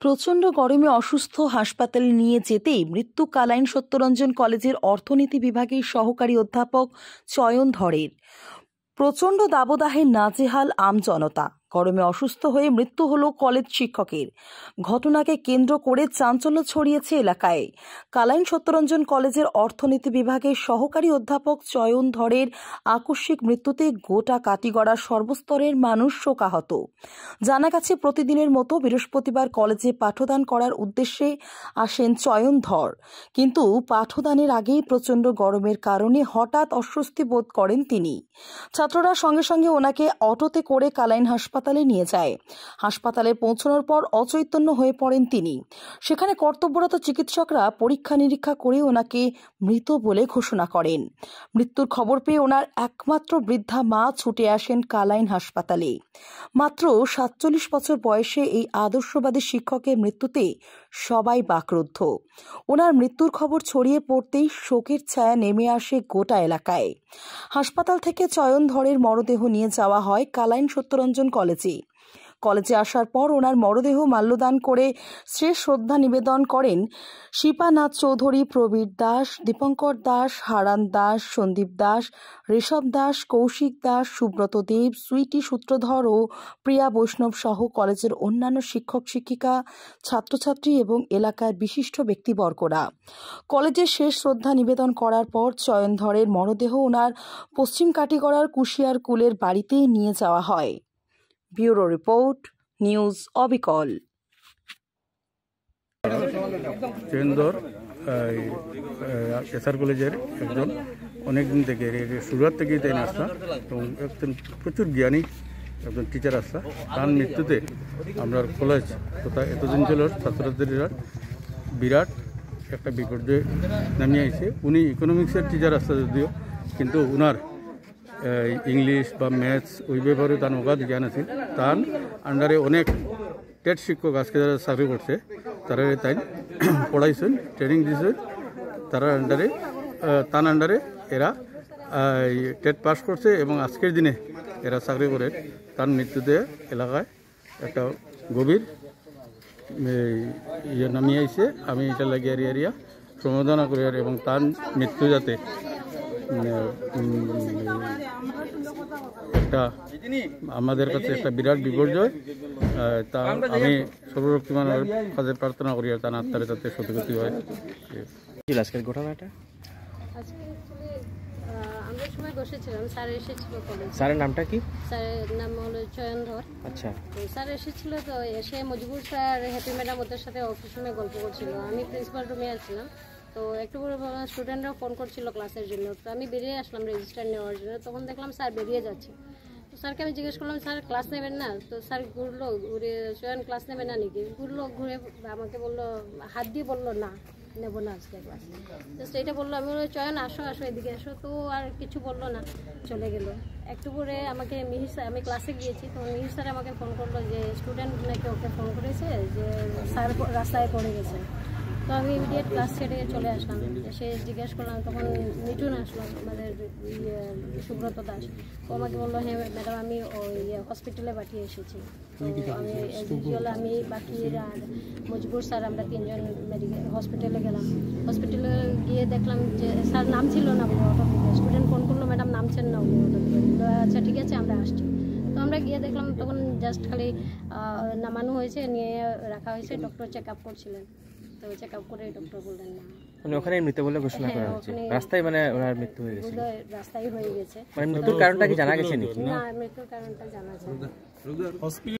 প্রচণ্ড গরমে অসুস্থ হাসপাতালে নিয়ে যেতেই মৃত্যু কালাইন সত্যরঞ্জন কলেজের অর্থনীতি বিভাগের সহকারী অধ্যাপক চয়ন ধরের। প্রচণ্ড দাবদাহে নাজেহাল আমজনতা। গরমে অসুস্থ হয়ে মৃত্যু হলো কলেজ শিক্ষকের। ঘটনাকে কেন্দ্র করে চাঞ্চল্য ছড়িয়েছে এলাকায়। কালাইন সত্যরঞ্জন কলেজের অর্থনীতি বিভাগের সহকারী অধ্যাপক চয়ন ধরের আকস্মিক মৃত্যুতে গোটা কাটিগড়ার সর্বস্তরের মানুষ শোকাহত। জানা গেছে, প্রতিদিনের মতো বৃহস্পতিবার কলেজে পাঠদান করার উদ্দেশ্যে আসেন চয়ন ধর, কিন্তু পাঠদানের আগেই প্রচণ্ড গরমের কারণে হঠাৎ অস্বস্তি বোধ করেন তিনি। ছাত্ররা সঙ্গে সঙ্গে ওনাকে অটোতে করে কালাইন হাসপাতালে নিয়ে যায়। হাসপাতালে পৌঁছানোর পর অচৈতন্য হয়ে পড়েন তিনি। সেখানে কর্তব্যরত চিকিৎসকরা পরীক্ষা নিরীক্ষা করে ওনাকে মৃত বলে ঘোষণা করেন। মৃত্যুর খবর পেয়ে ওনার একমাত্র বৃদ্ধা মা ছুটে আসেন কালাইন হাসপাতালে। মাত্র 47 বছর বয়সে এই আদর্শবাদী শিক্ষকের মৃত্যুতে সবাই বাকরুদ্ধ। ওনার মৃত্যুর খবর ছড়িয়ে পড়তেই শোকের ছায়া নেমে আসে গোটা এলাকায়। হাসপাতাল থেকে চয়ন ধরের মরদেহ নিয়ে যাওয়া হয় কালাইন সত্যরঞ্জন কলেজে আসার পর ওনার মরদেহ মাল্যদান করে শেষ শ্রদ্ধা নিবেদন করেন শিপানাথ চৌধুরী, প্রবীর দাস, দীপঙ্কর দাস, হারান দাস, সন্দীপ দাস, ঋষভ দাস, কৌশিক দাস, সুব্রত দেব, সুইটি সূত্রধর ও প্রিয়া বৈষ্ণব সহ কলেজের অন্যান্য শিক্ষক শিক্ষিকা, ছাত্রছাত্রী এবং এলাকার বিশিষ্ট ব্যক্তিবর্গরা। কলেজের শেষ শ্রদ্ধা নিবেদন করার পর চয়ন ধরের মরদেহ ওনার পশ্চিম কাটিগড়ার কুশিয়ার কুলের বাড়িতে নিয়ে যাওয়া হয়। ব্যুরো রিপোর্ট, নিউজ অবিকল। চয়নধর এসআর কলেজের একজন অনেকদিন থেকে শুরুয়াত থেকেই তাই আসতা এবং একজন প্রচুর জ্ঞানী একজন টিচার আসতা। তার মৃত্যুতে আমরা কলেজ তথা এতদিন ছিল ছাত্রছাত্রীরা বিরাট একটা বিপর্যয় নামিয়ে আইছে। উনি ইকোনমিক্সের টিচার আসতা যদিও, কিন্তু উনার ইংলিশ বা ম্যাথস ওই ব্যাপারে তার অগাধ জ্ঞান আছে। তার আন্ডারে অনেক টেট শিক্ষক আজকে যারা চাকরি করছে তারা তাই পড়াইছেন, ট্রেনিং দিয়েছেন। তার আন্ডারে এরা টেট পাস করছে এবং আজকের দিনে এরা চাকরি করে। তার মৃত্যুতে এলাকায় একটা গভীর ইয়ে নামিয়ে আইছে। আমি এটা লাগে এরিয়া সম্বোধনা করি এবং তার মৃত্যু যাতে একটা আমাদের কাছে একটা বিরাট বিপর্যয়। তা আমি সর্বশক্তিমানের কাছে প্রার্থনা করি আর তার আত্মারে যাতে সত্যগতি হয়। আজকের ঘটনাটা আমরা সময় বসেছিলাম, স্যার এসেছিল কলেজ। স্যারের নামটা কি? স্যারের নাম হলো চয়ন ধর। আচ্ছা, তো স্যার এসেছিল, তো এসে মজিবুর স্যার হ্যাপি ম্যাডাম ওদের সাথে অফিস রুমে গল্প করছিল। আমি প্রিন্সিপাল রুমে আসছিলাম, তো একটু করে স্টুডেন্টরা ফোন করছিল ক্লাসের জন্য। তো আমি বেরিয়ে আসলাম রেজিস্টার নেওয়ার জন্য। তখন দেখলাম স্যার বেরিয়ে যাচ্ছে। তো স্যারকে আমি জিজ্ঞেস করলাম, স্যার ক্লাস নেবেন না? তো স্যার ঘুরলো, ঘুরে চয়ন ক্লাস নেবে না নাকি? ঘুরে আমাকে বললো, হাত দিয়ে বললো না নেবো না আজকে ক্লাস। জাস্ট এটা বললো। আমি বললো চয়ন আসো এদিকে আসো। তো আর কিছু বললো না, চলে গেল। একটু করে আমাকে মিহির স্যার, আমি ক্লাসে গিয়েছি, তো মিহির স্যার আমাকে ফোন করলো যে স্টুডেন্ট নাকি ওকে ফোন করেছে যে স্যার রাস্তায় পড়ে গেছে। তো আমি ইমিডিয়েট ক্লাস ছেড়ে চলে আসলাম। এসে জিজ্ঞেস করলাম, তখন মিঠুন আসলাম, আমাদের সুব্রত দাস। ও আমাকে বললো, হ্যাঁ ম্যাডাম আমি ওই হসপিটালে পাঠিয়ে এসেছি। তো আমি বাকি আর মজবুর স্যার আমরা তিনজন মেডিকেল হসপিটালে গেলাম। হসপিটালে গিয়ে দেখলাম যে স্যার নাম ছিল না অটো থেকে। স্টুডেন্ট ফোন করলো, ম্যাডাম নামছেন না উনি অটো থেকে। তো আচ্ছা ঠিক আছে, আমরা আসছি। তো আমরা গিয়ে দেখলাম তখন জাস্ট খালি নামানো হয়েছে, নিয়ে রাখা হয়েছে। ডক্টর চেক আপ করছিলেন, তো চেক আপ করে ডক্টর বললেন না, মানে ওখানে মৃত বলে ঘোষণা করা হয়েছে। রাস্তায় মানে ওনার মৃত্যু হয়ে গেছে। রাস্তায় হয়ে গেছে। মানে মৃত্যুর কারণটা কি জানা গেছে নাকি? না, মৃত্যুর কারণটা জানা যায় না।